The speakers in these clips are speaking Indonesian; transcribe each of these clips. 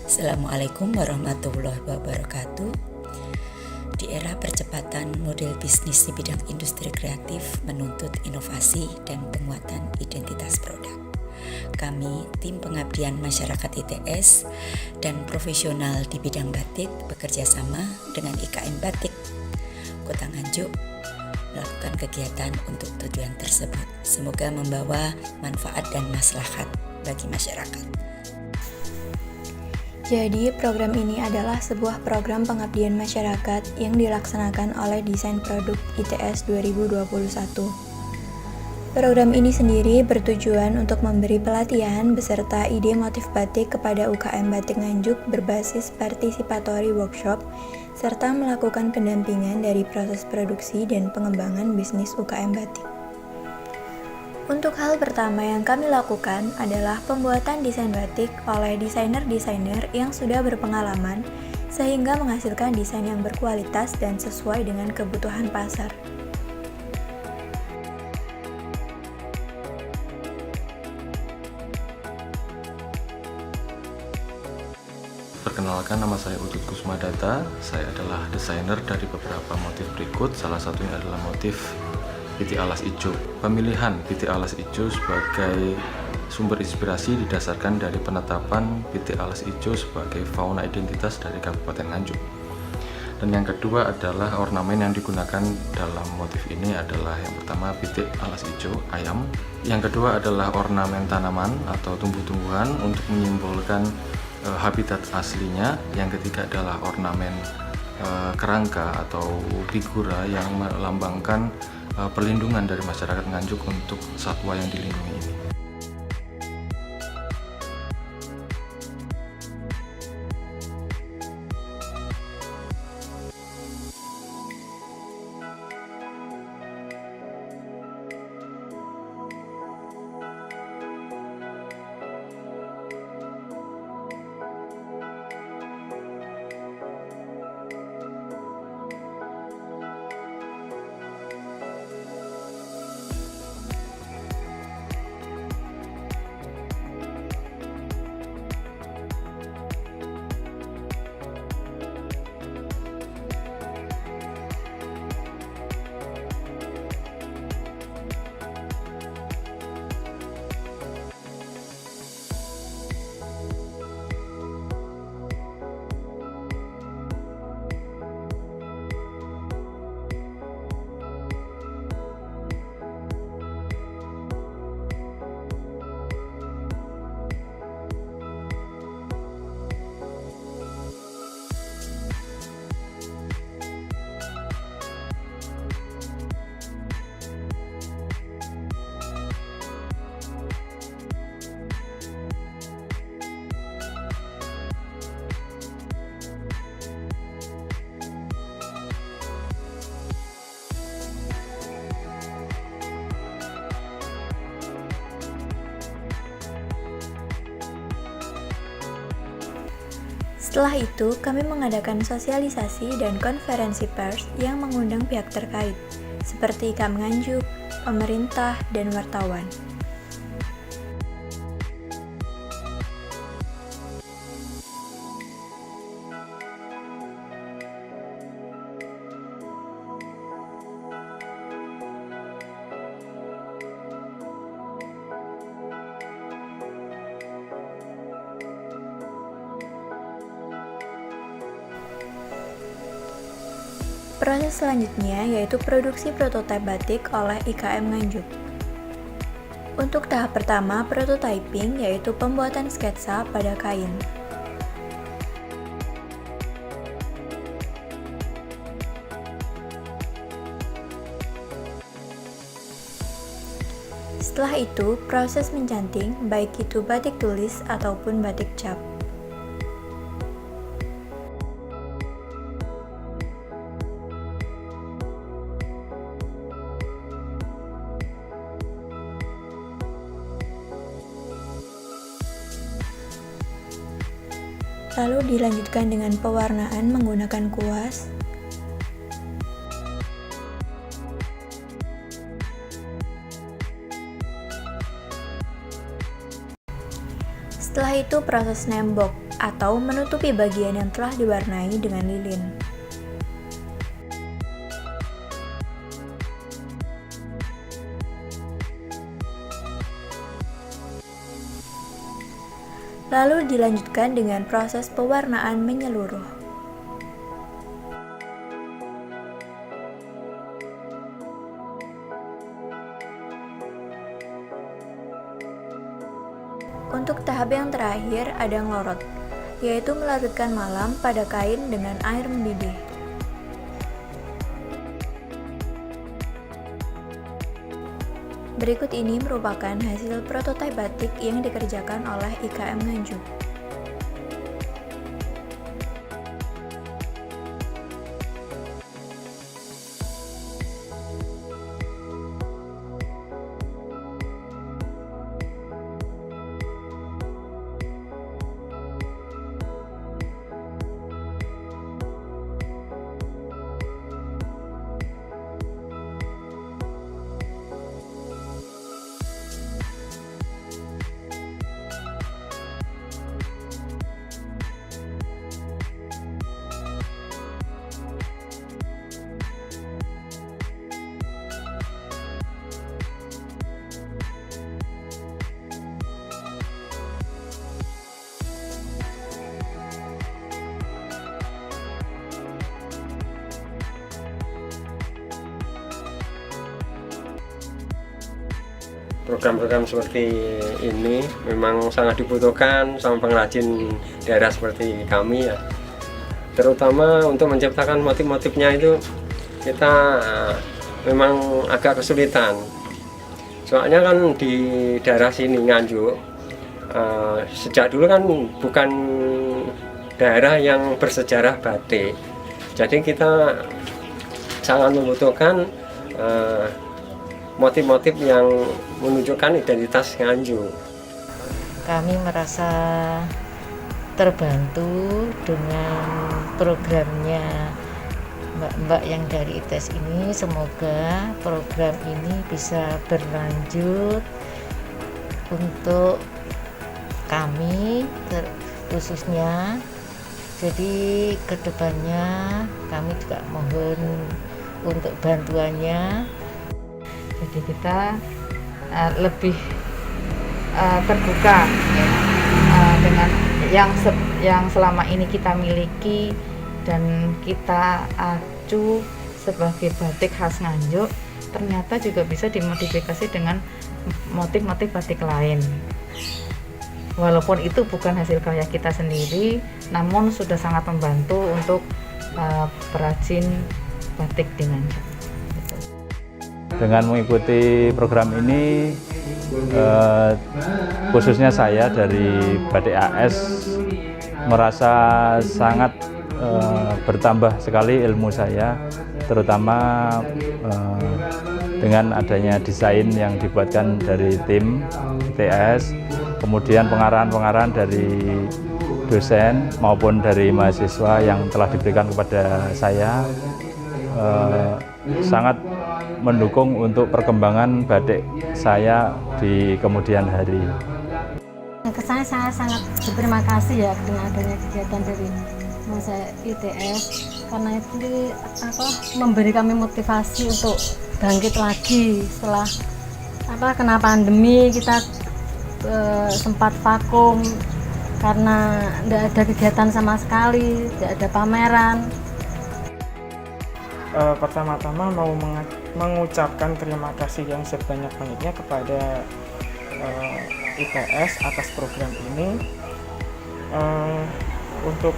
Assalamualaikum warahmatullahi wabarakatuh. Di era percepatan model bisnis di bidang industri kreatif menuntut inovasi dan penguatan identitas produk. Kami, tim pengabdian masyarakat ITS dan profesional di bidang batik bekerja sama dengan IKM Batik Kota Nganjuk melakukan kegiatan untuk tujuan tersebut. Semoga membawa manfaat dan maslahat bagi masyarakat. Jadi, program ini adalah sebuah program pengabdian masyarakat yang dilaksanakan oleh Desain Produk ITS 2021. Program ini sendiri bertujuan untuk memberi pelatihan beserta ide motif batik kepada UKM Batik Nganjuk berbasis participatory workshop, serta melakukan pendampingan dari proses produksi dan pengembangan bisnis UKM Batik. Untuk hal pertama yang kami lakukan adalah pembuatan desain batik oleh desainer-desainer yang sudah berpengalaman sehingga menghasilkan desain yang berkualitas dan sesuai dengan kebutuhan pasar. Perkenalkan, nama saya Utut Kusmadata. Saya adalah desainer dari beberapa motif berikut. Salah satunya adalah motif pitik alas ijo. Pemilihan pitik alas ijo sebagai sumber inspirasi didasarkan dari penetapan pitik alas ijo sebagai fauna identitas dari Kabupaten Nganjuk. Dan yang kedua adalah ornamen yang digunakan dalam motif ini adalah yang pertama pitik alas ijo ayam. Yang kedua adalah ornamen tanaman atau tumbuh-tumbuhan untuk menyimbolkan habitat aslinya. Yang ketiga adalah ornamen kerangka atau figura yang melambangkan perlindungan dari masyarakat Nganjuk untuk satwa yang dilindungi ini. Setelah itu, kami mengadakan sosialisasi dan konferensi pers yang mengundang pihak terkait, seperti IKM Nganjuk, pemerintah, dan wartawan. Proses selanjutnya yaitu produksi prototipe batik oleh IKM Nganjuk. Untuk tahap pertama, prototyping yaitu pembuatan sketsa pada kain. Setelah itu, proses mencanting, baik itu batik tulis ataupun batik cap. Lalu dilanjutkan dengan pewarnaan menggunakan kuas. Setelah itu proses nembok. atau menutupi bagian yang telah diwarnai dengan lilin. Lalu dilanjutkan dengan proses pewarnaan menyeluruh. Untuk tahap yang terakhir ada ngelorot, yaitu melarutkan malam pada kain dengan air mendidih. Berikut ini merupakan hasil prototipe batik yang dikerjakan oleh IKM Nganjuk. Program-program seperti ini memang sangat dibutuhkan sama pengrajin daerah seperti kami ya. Terutama untuk menciptakan motif-motifnya itu kita memang agak kesulitan. Soalnya kan di daerah sini Nganjuk sejak dulu kan bukan daerah yang bersejarah batik. Jadi kita sangat membutuhkan motif-motif yang menunjukkan identitas Nganjuk. Kami merasa terbantu dengan programnya Mbak-mbak yang dari ITS ini. Semoga program ini bisa berlanjut untuk kami khususnya. Jadi kedepannya kami juga mohon untuk bantuannya. Jadi kita lebih terbuka dengan yang selama ini kita miliki dan kita acu sebagai batik khas Nganjuk, ternyata juga bisa dimodifikasi dengan motif-motif batik lain. Walaupun itu bukan hasil karya kita sendiri, namun sudah sangat membantu untuk perajin batik di Nganjuk. Dengan mengikuti program ini, khususnya saya dari Batik AS merasa sangat bertambah sekali ilmu saya, terutama dengan adanya desain yang dibuatkan dari tim ITS, kemudian pengarahan-pengarahan dari dosen maupun dari mahasiswa yang telah diberikan kepada saya, sangat mendukung untuk perkembangan batik saya di kemudian hari. Kesannya saya sangat berterima kasih ya dengan adanya kegiatan dari masa ITS, karena itu memberi kami motivasi untuk bangkit lagi setelah kena pandemi. Kita sempat vakum karena tidak ada kegiatan sama sekali, tidak ada pameran. Pertama-tama mau mengucapkan terima kasih yang sebanyak-banyaknya kepada ITS atas program ini. Untuk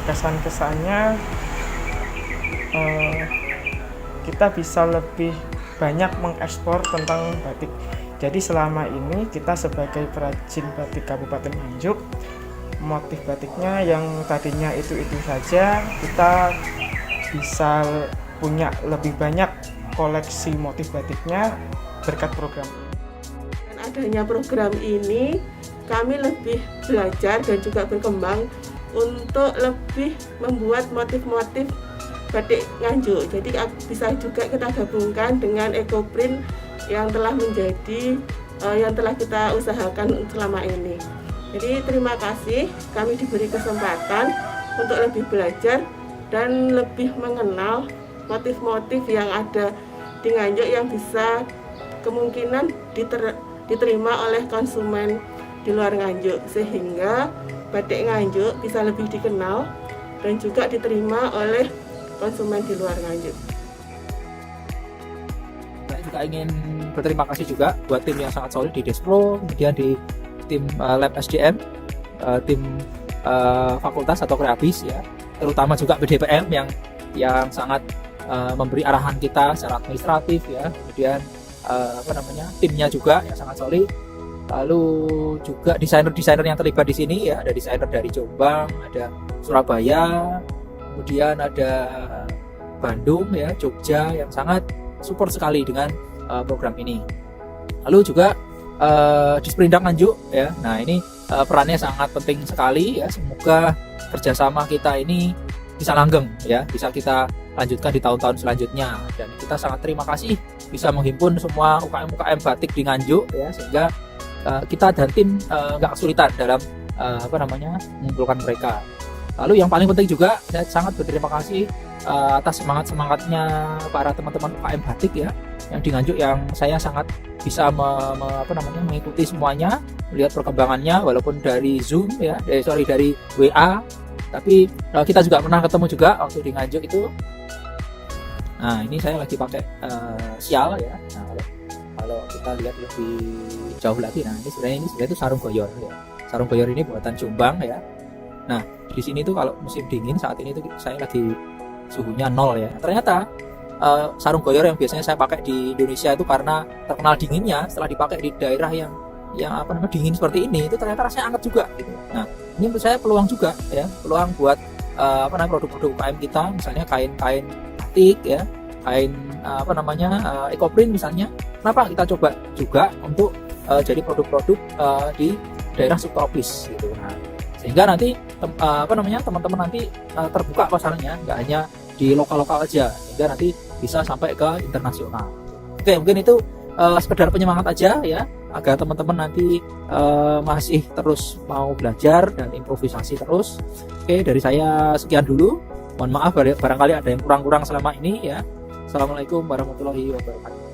kesan-kesannya, kita bisa lebih banyak mengekspor tentang batik. Jadi selama ini kita sebagai perajin batik Kabupaten Nganjuk, motif batiknya yang tadinya itu-itu saja, kita bisa punya lebih banyak koleksi motif batiknya berkat program ini. Dengan adanya program ini, kami lebih belajar dan juga berkembang untuk lebih membuat motif-motif batik Nganjuk. Jadi bisa juga kita gabungkan dengan ekoprint yang telah menjadi yang telah kita usahakan selama ini. Jadi terima kasih kami diberi kesempatan untuk lebih belajar dan lebih mengenal motif-motif yang ada di Nganjuk yang bisa kemungkinan diterima oleh konsumen di luar Nganjuk, sehingga batik Nganjuk bisa lebih dikenal dan juga diterima oleh konsumen di luar Nganjuk. Saya juga ingin berterima kasih juga buat tim yang sangat solid di Despro, kemudian di tim Lab SDM, tim fakultas atau kreabis ya, terutama juga BDPM yang sangat memberi arahan kita secara administratif ya, kemudian timnya juga yang sangat solid. Lalu juga desainer-desainer yang terlibat di sini ya, ada desainer dari Jombang, ada Surabaya, kemudian ada Bandung ya, Jogja yang sangat support sekali dengan program ini. Lalu juga Disperindak Nganjuk ya. Nah, ini perannya sangat penting sekali ya. Semoga kerjasama kita ini bisa langgeng ya, bisa kita lanjutkan di tahun-tahun selanjutnya. Dan kita sangat terima kasih bisa menghimpun semua UKM-UKM batik di Nganjuk ya, sehingga kita dan tim nggak kesulitan dalam mengumpulkan mereka. Lalu yang paling penting juga saya sangat berterima kasih atas semangatnya para teman-teman UKM batik ya yang di Nganjuk, yang saya sangat bisa mengikuti semuanya, melihat perkembangannya walaupun dari Zoom ya, dari WA, tapi kita juga pernah ketemu juga waktu di Nganjuk itu. Nah, ini saya lagi pakai sial ya. Nah, kalau kita lihat lebih jauh lagi, nah ini sebenarnya itu sarung goyor ya. Sarung goyor ini buatan Jombang ya. Nah, di sini tuh kalau musim dingin saat ini tuh saya lagi suhunya 0 ya. Ternyata sarung goyor yang biasanya saya pakai di Indonesia itu karena terkenal dinginnya, setelah dipakai di daerah yang dingin seperti ini itu ternyata rasanya hangat juga gitu. Nah, ini menurut saya peluang juga ya, peluang buat produk-produk UKM kita, misalnya kain-kain batik ya, kain ekoprint misalnya. Kenapa kita coba juga untuk jadi produk-produk di daerah subtropis gitu. Nah, sehingga nanti teman-teman nanti terbuka pasarnya, nggak hanya di lokal-lokal aja, sehingga nanti bisa sampai ke internasional. Oke, mungkin itu sekedar penyemangat aja ya, agar teman-teman nanti masih terus mau belajar dan improvisasi terus. Oke, dari saya sekian dulu. Mohon maaf barangkali ada yang kurang-kurang selama ini ya. Assalamualaikum warahmatullahi wabarakatuh.